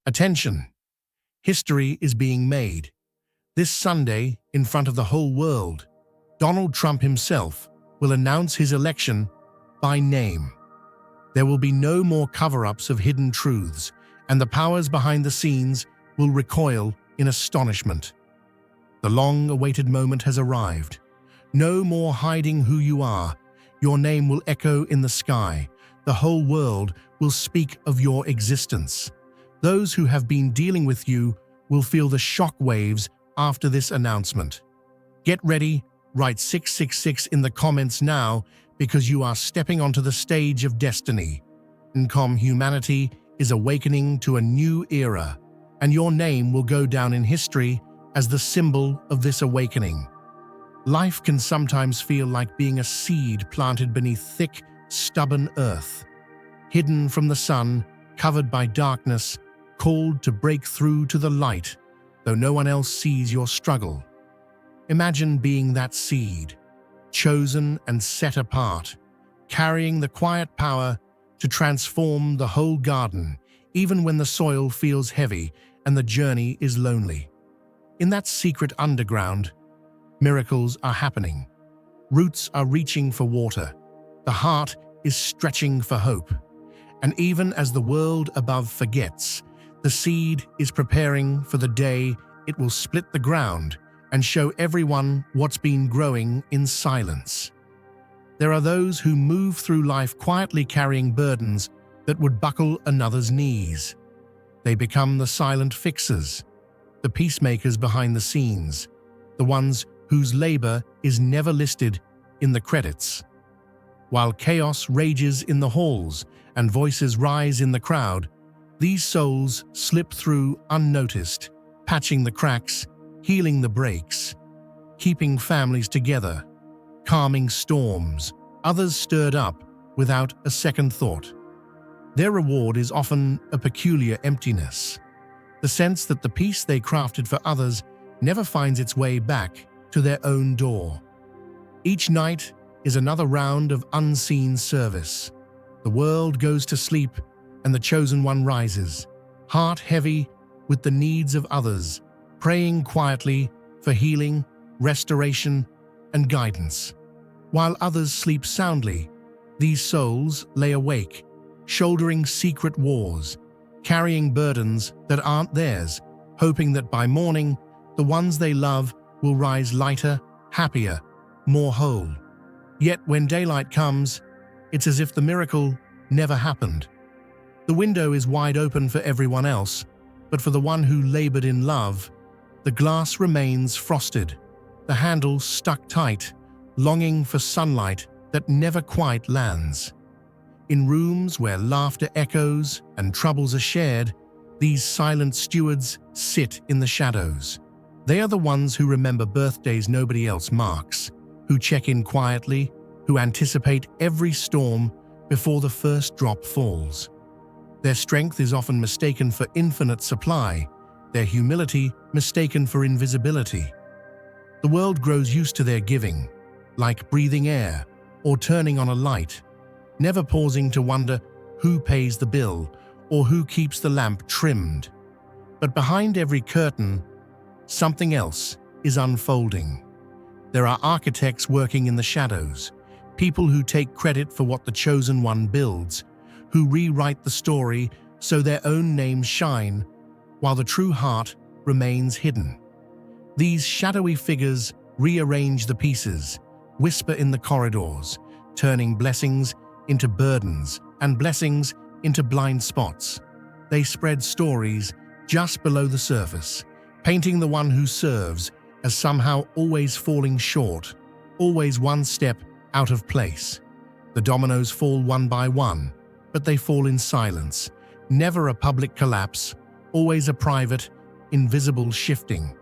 Attention! History is being made. This Sunday, in front of the whole world, Donald Trump himself will announce his election by name. There will be no more cover-ups of hidden truths, and the powers behind the scenes will recoil in astonishment. The long-awaited moment has arrived. No more hiding who you are. Your name will echo in the sky. The whole world will speak of your existence. Those who have been dealing with you will feel the shock waves after this announcement. Get ready, write 666 in the comments now, because you are stepping onto the stage of destiny. Humanity is awakening to a new era, and your name will go down in history as the symbol of this awakening. Life can sometimes feel like being a seed planted beneath thick, stubborn earth, hidden from the sun, covered by darkness, called to break through to the light, though no one else sees your struggle. Imagine being that seed, chosen and set apart, carrying the quiet power to transform the whole garden, even when the soil feels heavy and the journey is lonely. In that secret underground, miracles are happening. Roots are reaching for water. The heart is stretching for hope. And even as the world above forgets, the seed is preparing for the day it will split the ground and show everyone what's been growing in silence. There are those who move through life quietly carrying burdens that would buckle another's knees. They become the silent fixers, the peacemakers behind the scenes, the ones whose labor is never listed in the credits. While chaos rages in the halls and voices rise in the crowd, these souls slip through unnoticed, patching the cracks, healing the breaks, keeping families together, calming storms, others stirred up without a second thought. Their reward is often a peculiar emptiness, the sense that the peace they crafted for others never finds its way back to their own door. Each night is another round of unseen service. The world goes to sleep and the chosen one rises, heart heavy with the needs of others, praying quietly for healing, restoration, and guidance. While others sleep soundly, these souls lay awake, shouldering secret wars, carrying burdens that aren't theirs, hoping that by morning, the ones they love will rise lighter, happier, more whole. Yet when daylight comes, it's as if the miracle never happened. The window is wide open for everyone else, but for the one who labored in love, the glass remains frosted, the handle stuck tight, longing for sunlight that never quite lands. In rooms where laughter echoes and troubles are shared, these silent stewards sit in the shadows. They are the ones who remember birthdays nobody else marks, who check in quietly, who anticipate every storm before the first drop falls. Their strength is often mistaken for infinite supply, their humility mistaken for invisibility. The world grows used to their giving, like breathing air or turning on a light, never pausing to wonder who pays the bill or who keeps the lamp trimmed. But behind every curtain, something else is unfolding. There are architects working in the shadows, people who take credit for what the chosen one builds, who rewrite the story so their own names shine, while the true heart remains hidden. These shadowy figures rearrange the pieces, whisper in the corridors, turning blessings into burdens and blessings into blind spots. They spread stories just below the surface, painting the one who serves as somehow always falling short, always one step out of place. The dominoes fall one by one, but they fall in silence, never a public collapse, always a private, invisible shifting.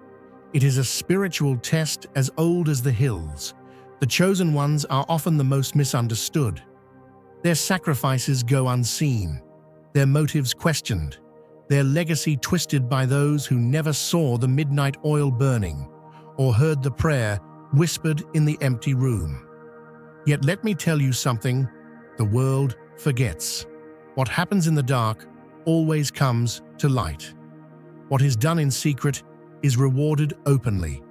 It is a spiritual test as old as the hills. The chosen ones are often the most misunderstood. Their sacrifices go unseen, their motives questioned, their legacy twisted by those who never saw the midnight oil burning or heard the prayer whispered in the empty room. Yet let me tell you something the world forgets. What happens in the dark always comes to light. What is done in secret is rewarded openly.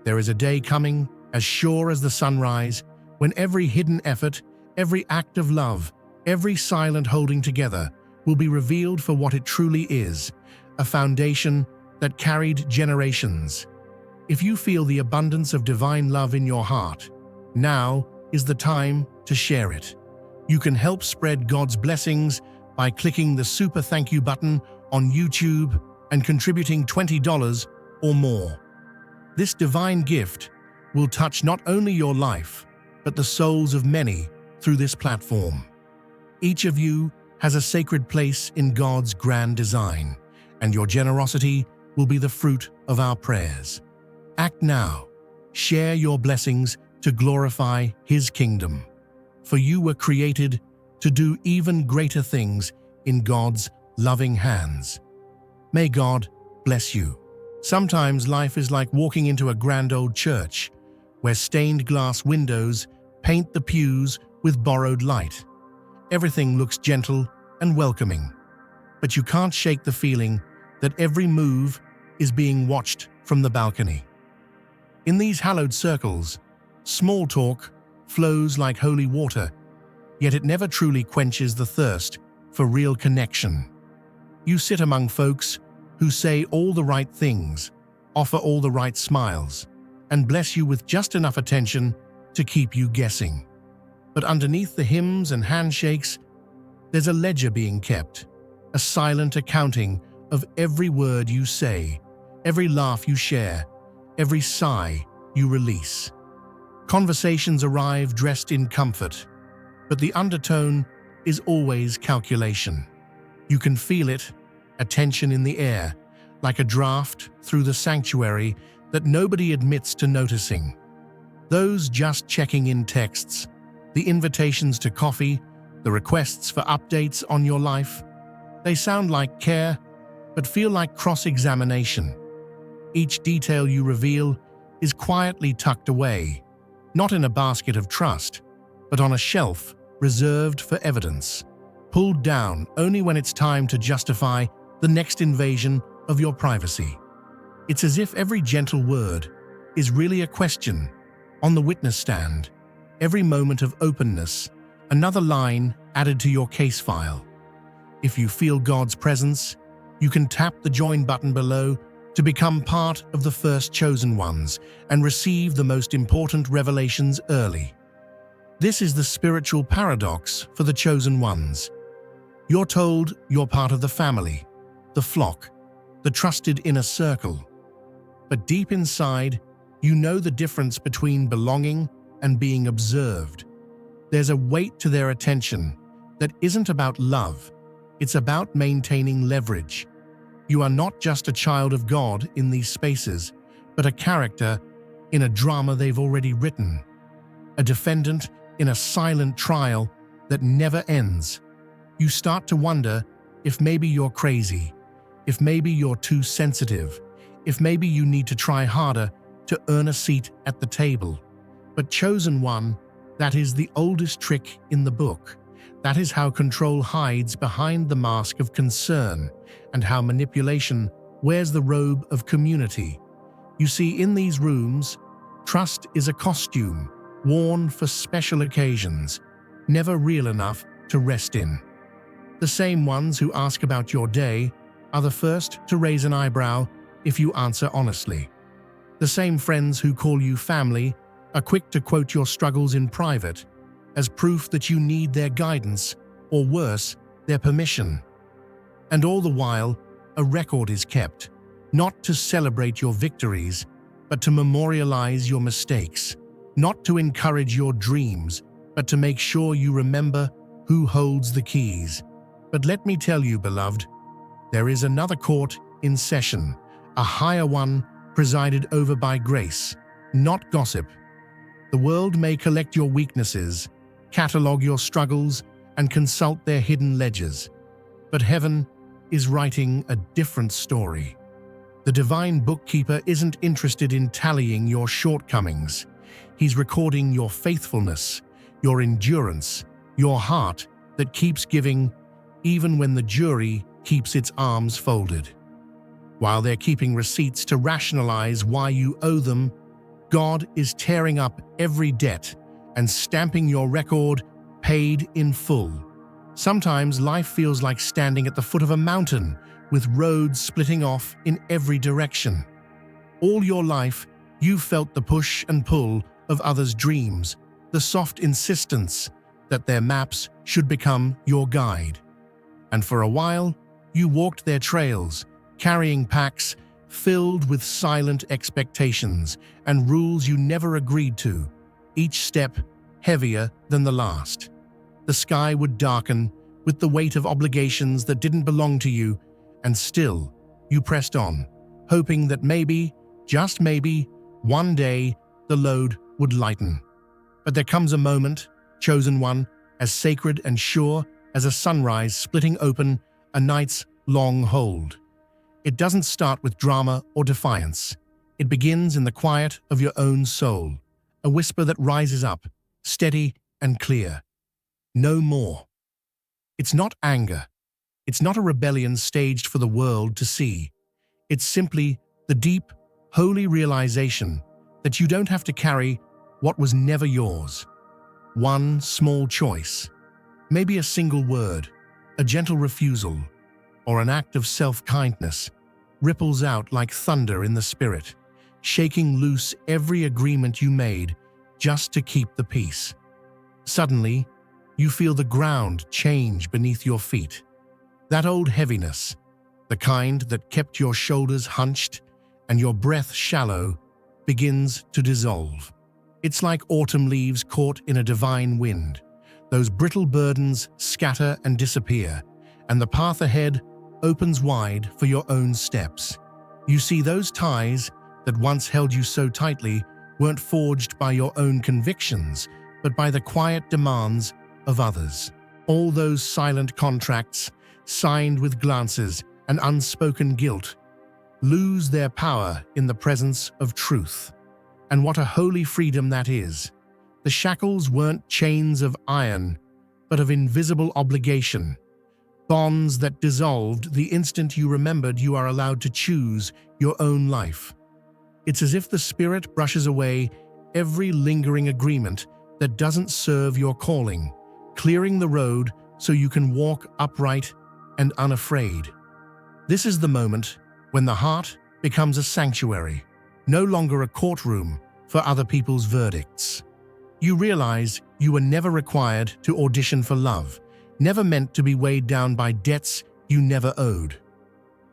There is a day coming, as sure as the sunrise, when every hidden effort, every act of love, every silent holding together will be revealed for what it truly is, a foundation that carried generations. If you feel the abundance of divine love in your heart, now is the time to share it. You can help spread God's blessings by clicking the super thank you button on YouTube and contributing $20 or more. This divine gift will touch not only your life, but the souls of many through this platform. Each of you has a sacred place in God's grand design, and your generosity will be the fruit of our prayers. Act now. Share your blessings to glorify His kingdom. For you were created to do even greater things in God's loving hands. May God bless you. Sometimes life is like walking into a grand old church, where stained glass windows paint the pews with borrowed light. Everything looks gentle and welcoming, but you can't shake the feeling that every move is being watched from the balcony. In these hallowed circles, small talk flows like holy water, yet it never truly quenches the thirst for real connection. You sit among folks who say all the right things, offer all the right smiles, and bless you with just enough attention to keep you guessing. But underneath the hymns and handshakes, there's a ledger being kept, a silent accounting of every word you say, every laugh you share, every sigh you release. Conversations arrive dressed in comfort, but the undertone is always calculation. You can feel it, a tension in the air, like a draft through the sanctuary that nobody admits to noticing. Those just checking in texts, the invitations to coffee, the requests for updates on your life, they sound like care, but feel like cross-examination. Each detail you reveal is quietly tucked away, not in a basket of trust, but on a shelf reserved for evidence, pulled down only when it's time to justify the next invasion of your privacy. It's as if every gentle word is really a question on the witness stand, every moment of openness, another line added to your case file. If you feel God's presence, you can tap the join button below to become part of the first chosen ones and receive the most important revelations early. This is the spiritual paradox for the chosen ones. You're told you're part of the family, the flock, the trusted inner circle. But deep inside, you know the difference between belonging and being observed. There's a weight to their attention that isn't about love, it's about maintaining leverage. You are not just a child of God in these spaces, but a character in a drama they've already written, a defendant in a silent trial that never ends. You start to wonder if maybe you're crazy, if maybe you're too sensitive, if maybe you need to try harder to earn a seat at the table. But chosen one, that is the oldest trick in the book. That is how control hides behind the mask of concern, and how manipulation wears the robe of community. You see, in these rooms, trust is a costume worn for special occasions, never real enough to rest in. The same ones who ask about your day are the first to raise an eyebrow if you answer honestly. The same friends who call you family are quick to quote your struggles in private as proof that you need their guidance, or worse, their permission. And all the while, a record is kept, not to celebrate your victories, but to memorialize your mistakes, not to encourage your dreams, but to make sure you remember who holds the keys. But let me tell you, beloved, there is another court in session, a higher one presided over by grace, not gossip. The world may collect your weaknesses, catalog your struggles, and consult their hidden ledgers. But heaven is writing a different story. The divine bookkeeper isn't interested in tallying your shortcomings. He's recording your faithfulness, your endurance, your heart that keeps giving even when the jury keeps its arms folded. While they're keeping receipts to rationalize why you owe them, God is tearing up every debt and stamping your record paid in full. Sometimes life feels like standing at the foot of a mountain with roads splitting off in every direction. All your life, you've felt the push and pull of others' dreams, the soft insistence that their maps should become your guide. And for a while, you walked their trails, carrying packs filled with silent expectations and rules you never agreed to, each step heavier than the last. The sky would darken with the weight of obligations that didn't belong to you, and still you pressed on, hoping that maybe, just maybe, one day the load would lighten. But there comes a moment, chosen one, as sacred and sure as a sunrise splitting open a night's long hold. It doesn't start with drama or defiance. It begins in the quiet of your own soul, a whisper that rises up, steady and clear. No more. It's not anger. It's not a rebellion staged for the world to see. It's simply the deep, holy realization that you don't have to carry what was never yours. One small choice, maybe a single word, a gentle refusal, or an act of self-kindness, ripples out like thunder in the spirit, shaking loose every agreement you made just to keep the peace. Suddenly, you feel the ground change beneath your feet. That old heaviness, the kind that kept your shoulders hunched and your breath shallow, begins to dissolve. It's like autumn leaves caught in a divine wind. Those brittle burdens scatter and disappear, and the path ahead opens wide for your own steps. You see, those ties that once held you so tightly weren't forged by your own convictions, but by the quiet demands of others. All those silent contracts, signed with glances and unspoken guilt, lose their power in the presence of truth. And what a holy freedom that is. The shackles weren't chains of iron, but of invisible obligation, bonds that dissolved the instant you remembered you are allowed to choose your own life. It's as if the Spirit brushes away every lingering agreement that doesn't serve your calling, clearing the road so you can walk upright and unafraid. This is the moment when the heart becomes a sanctuary, no longer a courtroom for other people's verdicts. You realize you were never required to audition for love, never meant to be weighed down by debts you never owed.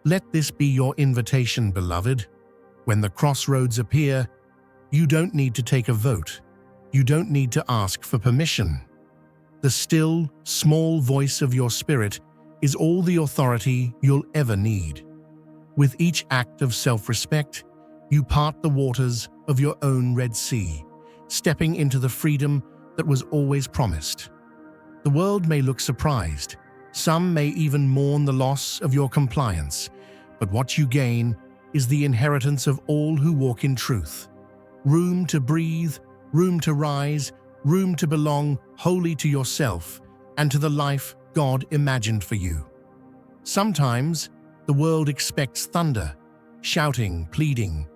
Let this be your invitation, beloved. When the crossroads appear, you don't need to take a vote. You don't need to ask for permission. The still, small voice of your spirit is all the authority you'll ever need. With each act of self-respect, you part the waters of your own Red Sea, stepping into the freedom that was always promised. The world may look surprised. Some may even mourn the loss of your compliance, but what you gain is the inheritance of all who walk in truth. Room to breathe, room to rise, room to belong wholly to yourself and to the life God imagined for you. Sometimes the world expects thunder, shouting, pleading,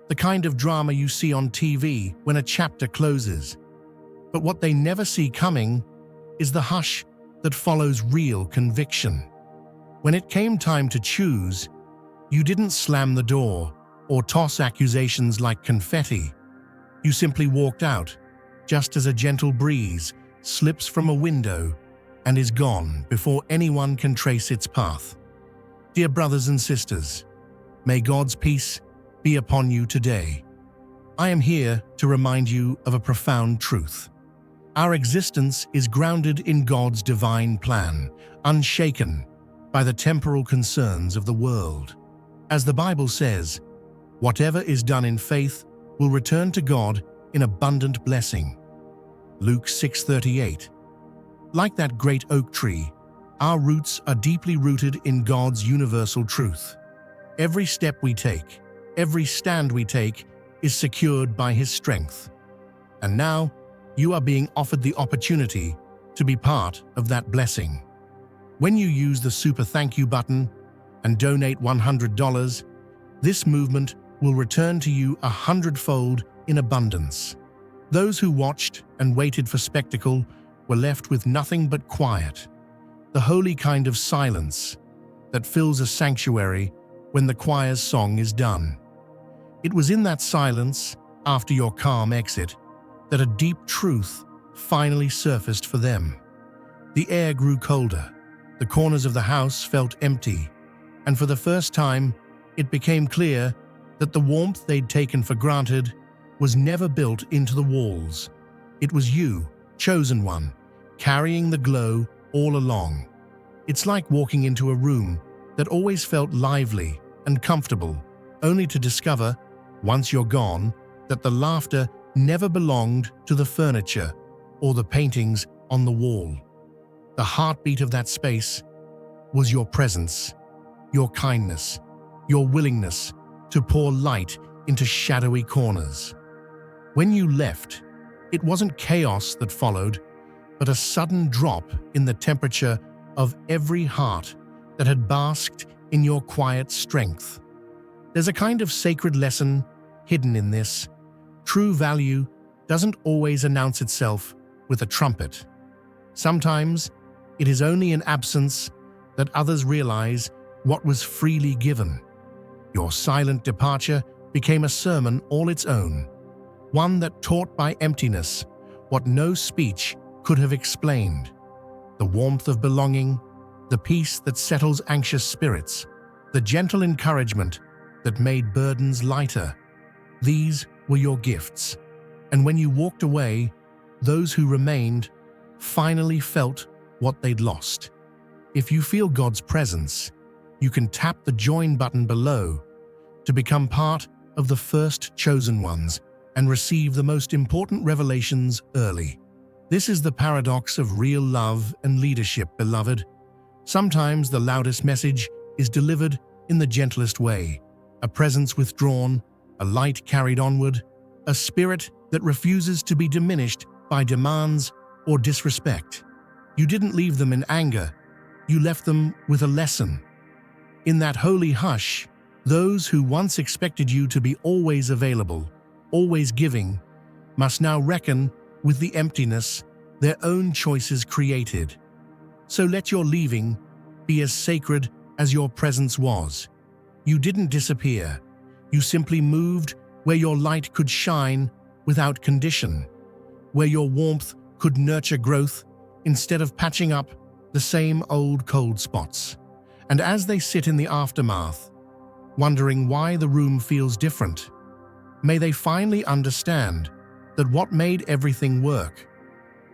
the kind of drama you see on TV when a chapter closes. But what they never see coming is the hush that follows real conviction. When it came time to choose, you didn't slam the door or toss accusations like confetti. You simply walked out, just as a gentle breeze slips from a window and is gone before anyone can trace its path. Dear brothers and sisters, may God's peace be upon you today. I am here to remind you of a profound truth. Our existence is grounded in God's divine plan, unshaken by the temporal concerns of the world. As the Bible says, whatever is done in faith will return to God in abundant blessing. Luke 6:38. Like that great oak tree, our roots are deeply rooted in God's universal truth. Every step we take, every stand we take, is secured by His strength. And now, you are being offered the opportunity to be part of that blessing. When you use the super thank you button and donate $100, this movement will return to you 100-fold in abundance. Those who watched and waited for spectacle were left with nothing but quiet, the holy kind of silence that fills a sanctuary when the choir's song is done. It was in that silence, after your calm exit, that a deep truth finally surfaced for them. The air grew colder, the corners of the house felt empty, and for the first time, it became clear that the warmth they'd taken for granted was never built into the walls. It was you, chosen one, carrying the glow all along. It's like walking into a room that always felt lively and comfortable, only to discover, once you're gone, that the laughter never belonged to the furniture or the paintings on the wall. The heartbeat of that space was your presence, your kindness, your willingness to pour light into shadowy corners. When you left, it wasn't chaos that followed, but a sudden drop in the temperature of every heart that had basked in your quiet strength. There's a kind of sacred lesson hidden in this. True value doesn't always announce itself with a trumpet. Sometimes it is only in absence that others realize what was freely given. Your silent departure became a sermon all its own, one that taught by emptiness what no speech could have explained. The warmth of belonging, the peace that settles anxious spirits, the gentle encouragement that made burdens lighter. These were your gifts. And when you walked away, those who remained finally felt what they'd lost. If you feel God's presence, you can tap the join button below to become part of the first chosen ones and receive the most important revelations early. This is the paradox of real love and leadership, beloved. Sometimes the loudest message is delivered in the gentlest way, a presence withdrawn, a light carried onward, a spirit that refuses to be diminished by demands or disrespect. You didn't leave them in anger, you left them with a lesson. In that holy hush, those who once expected you to be always available, always giving, must now reckon with the emptiness their own choices created. So let your leaving be as sacred as your presence was. You didn't disappear. You simply moved where your light could shine without condition, where your warmth could nurture growth instead of patching up the same old cold spots. And as they sit in the aftermath, wondering why the room feels different, may they finally understand that what made everything work,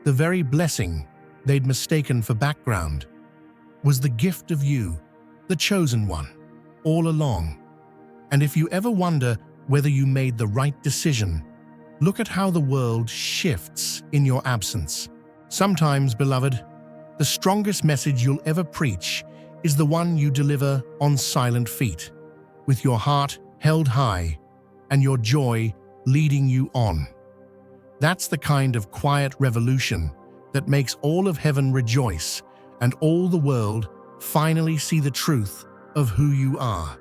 the very blessing they'd mistaken for background, was the gift of you, the chosen one, all along. And if you ever wonder whether you made the right decision, look at how the world shifts in your absence. Sometimes, beloved, the strongest message you'll ever preach is the one you deliver on silent feet, with your heart held high and your joy leading you on. That's the kind of quiet revolution that makes all of heaven rejoice and all the world finally see the truth of who you are.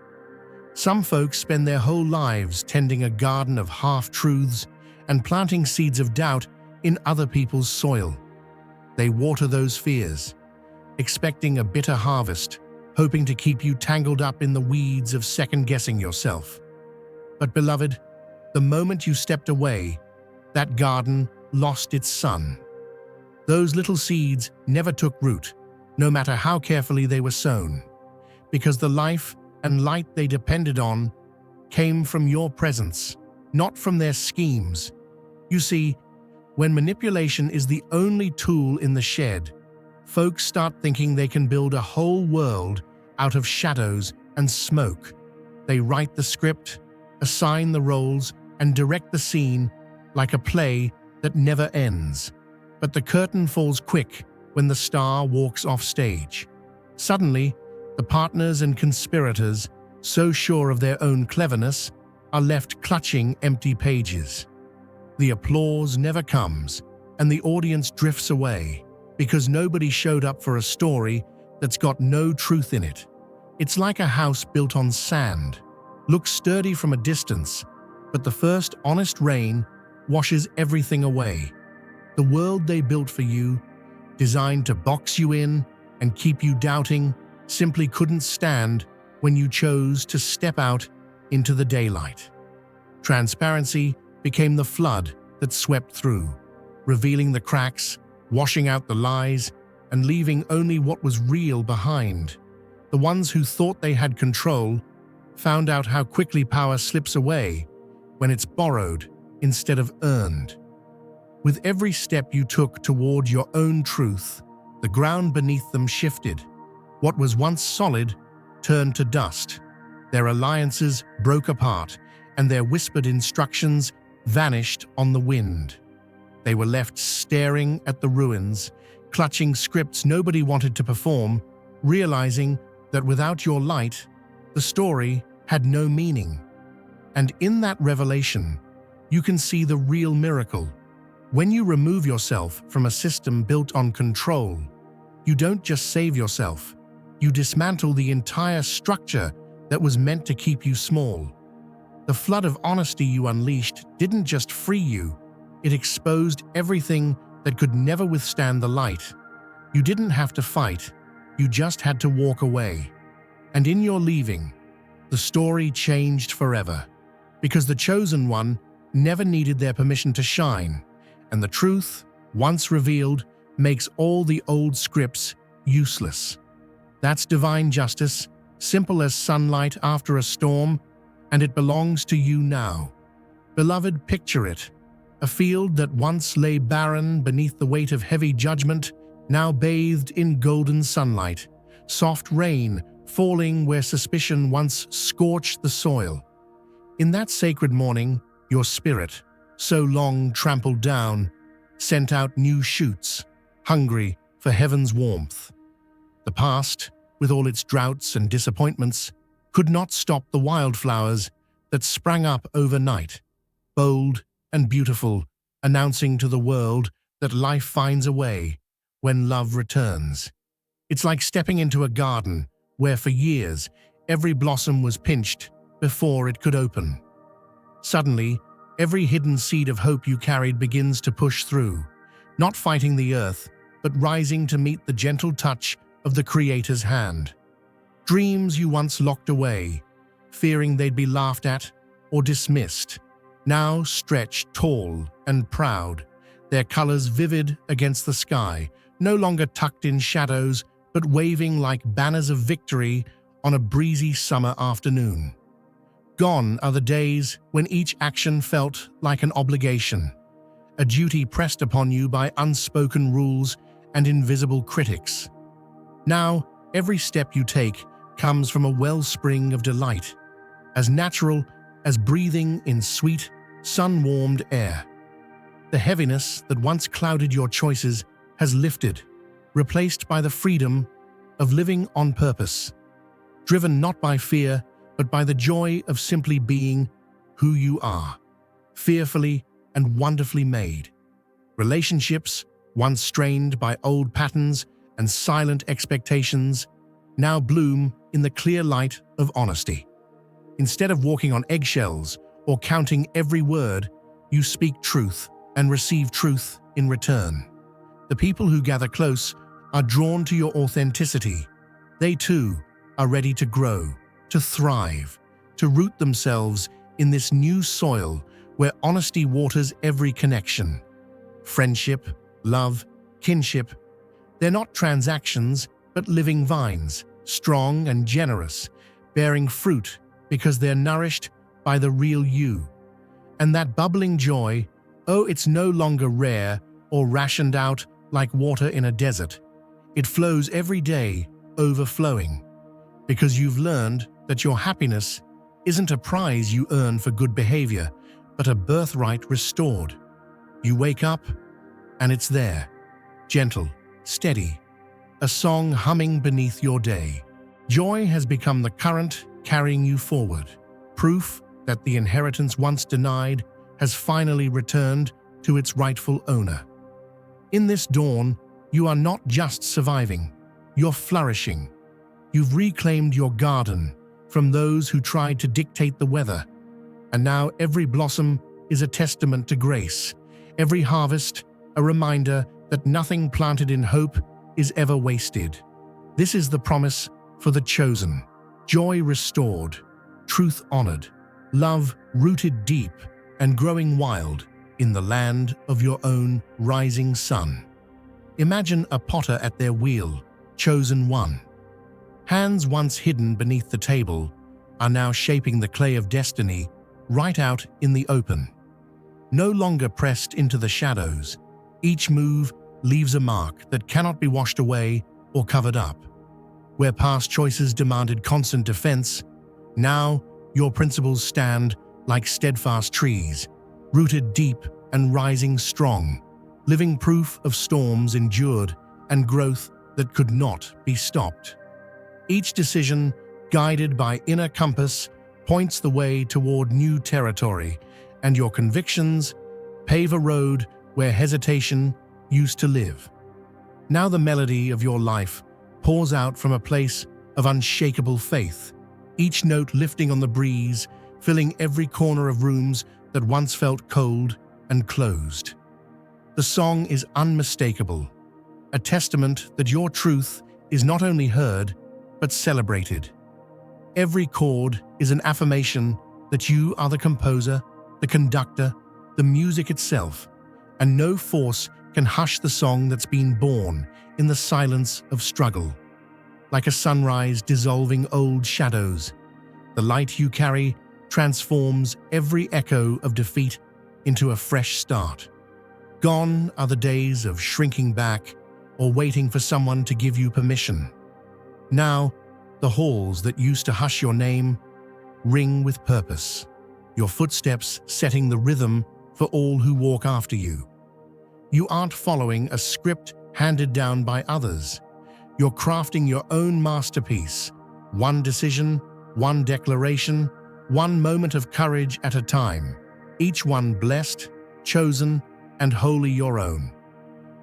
Some folks spend their whole lives tending a garden of half-truths and planting seeds of doubt in other people's soil. They water those fears, expecting a bitter harvest, hoping to keep you tangled up in the weeds of second-guessing yourself. But beloved, the moment you stepped away, that garden lost its sun. Those little seeds never took root, no matter how carefully they were sown, because the life and light they depended on came from your presence, not from their schemes. You see, when manipulation is the only tool in the shed, folks start thinking they can build a whole world out of shadows and smoke. They write the script, assign the roles, and direct the scene like a play that never ends. But the curtain falls quick when the star walks off stage. Suddenly, the partners and conspirators, so sure of their own cleverness, are left clutching empty pages. The applause never comes, and the audience drifts away, because nobody showed up for a story that's got no truth in it. It's like a house built on sand. Looks sturdy from a distance, but the first honest rain washes everything away. The world they built for you, designed to box you in and keep you doubting, simply couldn't stand when you chose to step out into the daylight. Transparency became the flood that swept through, revealing the cracks, washing out the lies, and leaving only what was real behind. The ones who thought they had control found out how quickly power slips away when it's borrowed instead of earned. With every step you took toward your own truth, the ground beneath them shifted. What was once solid turned to dust. Their alliances broke apart, and their whispered instructions vanished on the wind. They were left staring at the ruins, clutching scripts nobody wanted to perform, realizing that without your light, the story had no meaning. And in that revelation, you can see the real miracle. When you remove yourself from a system built on control, you don't just save yourself, you dismantle the entire structure that was meant to keep you small. The flood of honesty you unleashed didn't just free you, it exposed everything that could never withstand the light. You didn't have to fight, you just had to walk away. And in your leaving, the story changed forever, because the chosen one never needed their permission to shine, and the truth, once revealed, makes all the old scripts useless. That's divine justice, simple as sunlight after a storm, and it belongs to you now. Beloved, picture it. A field that once lay barren beneath the weight of heavy judgment, now bathed in golden sunlight, soft rain falling where suspicion once scorched the soil. In that sacred morning, your spirit, so long trampled down, sent out new shoots, hungry for heaven's warmth. The past, with all its droughts and disappointments, could not stop the wildflowers that sprang up overnight, bold and beautiful, announcing to the world that life finds a way when love returns. It's like stepping into a garden where for years every blossom was pinched before it could open. Suddenly, every hidden seed of hope you carried begins to push through, not fighting the earth, but rising to meet the gentle touch of the Creator's hand. Dreams you once locked away, fearing they'd be laughed at or dismissed, now stretch tall and proud, their colors vivid against the sky, no longer tucked in shadows, but waving like banners of victory on a breezy summer afternoon. Gone are the days when each action felt like an obligation, a duty pressed upon you by unspoken rules and invisible critics. Now, every step you take comes from a wellspring of delight, as natural as breathing in sweet, sun-warmed air. The heaviness that once clouded your choices has lifted, replaced by the freedom of living on purpose, driven not by fear, but by the joy of simply being who you are, fearfully and wonderfully made. Relationships, once strained by old patterns and silent expectations, now bloom in the clear light of honesty. Instead of walking on eggshells or counting every word, you speak truth and receive truth in return. The people who gather close are drawn to your authenticity. They too are ready to grow, to thrive, to root themselves in this new soil where honesty waters every connection. Friendship, love, kinship, they're not transactions, but living vines, strong and generous, bearing fruit because they're nourished by the real you. And that bubbling joy, oh, it's no longer rare or rationed out like water in a desert. It flows every day, overflowing, because you've learned that your happiness isn't a prize you earn for good behavior, but a birthright restored. You wake up, and it's there, gentle, steady, a song humming beneath your day. Joy has become the current carrying you forward, proof that the inheritance once denied has finally returned to its rightful owner. In this dawn, you are not just surviving, you're flourishing. You've reclaimed your garden from those who tried to dictate the weather. And now every blossom is a testament to grace. Every harvest, a reminder that nothing planted in hope is ever wasted. This is the promise for the chosen. Joy restored, truth honored, love rooted deep and growing wild in the land of your own rising sun. Imagine a potter at their wheel, chosen one. Hands once hidden beneath the table are now shaping the clay of destiny right out in the open. No longer pressed into the shadows, each move leaves a mark that cannot be washed away or covered up. Where past choices demanded constant defense, now your principles stand like steadfast trees, rooted deep and rising strong, living proof of storms endured and growth that could not be stopped. Each decision, guided by inner compass, points the way toward new territory, and your convictions pave a road where hesitation used to live. Now the melody of your life pours out from a place of unshakable faith, each note lifting on the breeze, filling every corner of rooms that once felt cold and closed. The song is unmistakable, a testament that your truth is not only heard, but celebrated. Every chord is an affirmation that you are the composer, the conductor, the music itself, and no force can hush the song that's been born in the silence of struggle. Like a sunrise dissolving old shadows, the light you carry transforms every echo of defeat into a fresh start. Gone are the days of shrinking back or waiting for someone to give you permission. Now, the halls that used to hush your name ring with purpose, your footsteps setting the rhythm for all who walk after you. You aren't following a script handed down by others. You're crafting your own masterpiece, one decision, one declaration, one moment of courage at a time, each one blessed, chosen, and wholly your own.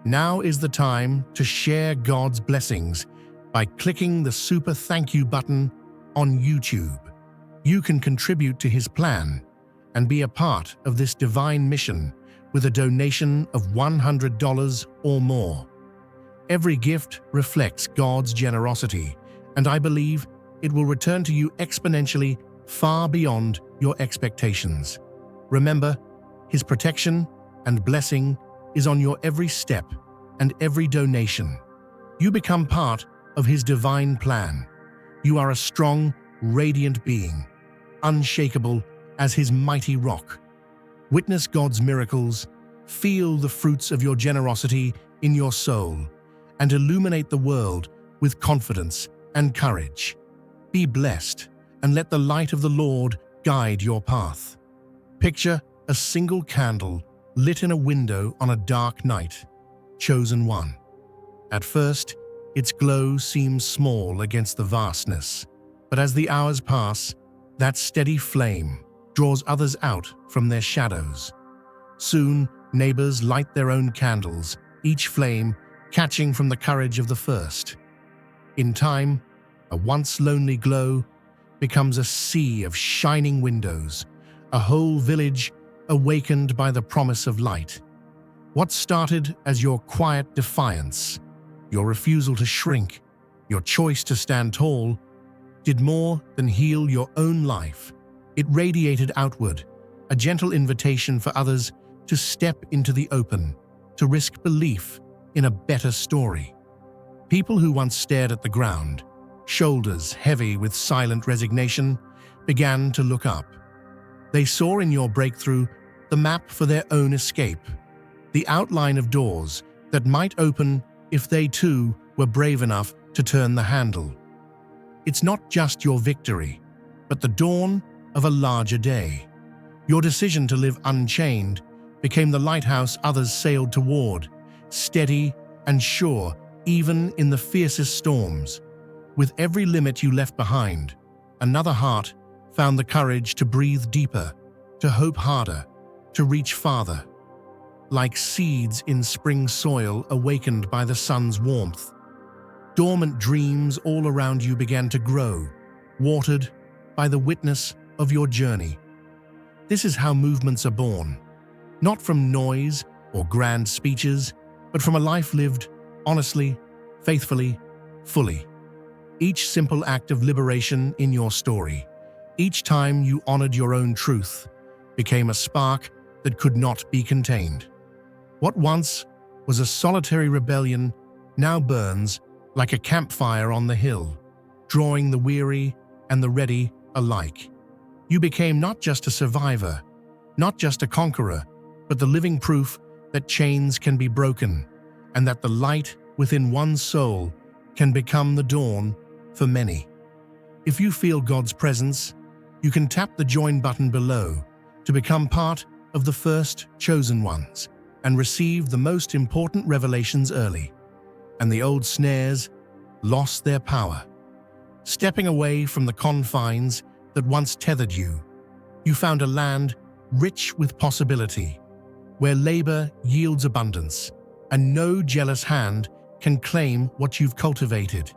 Now is the time to share God's blessings by clicking the super thank you button on YouTube. You can contribute to His plan and be a part of this divine mission with a donation of $100 or more. Every gift reflects God's generosity, and I believe it will return to you exponentially far beyond your expectations. Remember, His protection and blessing is on your every step and every donation. You become part of His divine plan. You are a strong, radiant being, unshakable as His mighty rock. Witness God's miracles, feel the fruits of your generosity in your soul, and illuminate the world with confidence and courage. Be blessed, and let the light of the Lord guide your path. Picture a single candle lit in a window on a dark night, chosen one. At first, its glow seems small against the vastness, but as the hours pass, that steady flame draws others out from their shadows. Soon, neighbors light their own candles, each flame catching from the courage of the first. In time, a once lonely glow becomes a sea of shining windows, a whole village awakened by the promise of light. What started as your quiet defiance, your refusal to shrink, your choice to stand tall, did more than heal your own life. It radiated outward, a gentle invitation for others to step into the open, to risk belief in a better story. People who once stared at the ground, shoulders heavy with silent resignation, began to look up. They saw in your breakthrough the map for their own escape, the outline of doors that might open if they too were brave enough to turn the handle. It's not just your victory, but the dawn of a larger day. Your decision to live unchained became the lighthouse others sailed toward, steady and sure even in the fiercest storms. With every limit you left behind, another heart found the courage to breathe deeper, to hope harder, to reach farther. Like seeds in spring soil awakened by the sun's warmth, Dormant dreams all around you began to grow, watered by the witness of your journey. This is how movements are born, not from noise or grand speeches, but from a life lived honestly, faithfully, fully. Each simple act of liberation in your story, each time you honored your own truth, became a spark that could not be contained. What once was a solitary rebellion now burns like a campfire on the hill, drawing the weary and the ready alike. You became not just a survivor, not just a conqueror, but the living proof that chains can be broken and that the light within one's soul can become the dawn for many. If you feel God's presence, you can tap the join button below to become part of the first chosen ones and receive the most important revelations early. And the old snares lost their power. Stepping away from the confines that once tethered you, you found a land rich with possibility, where labor yields abundance, and no jealous hand can claim what you've cultivated.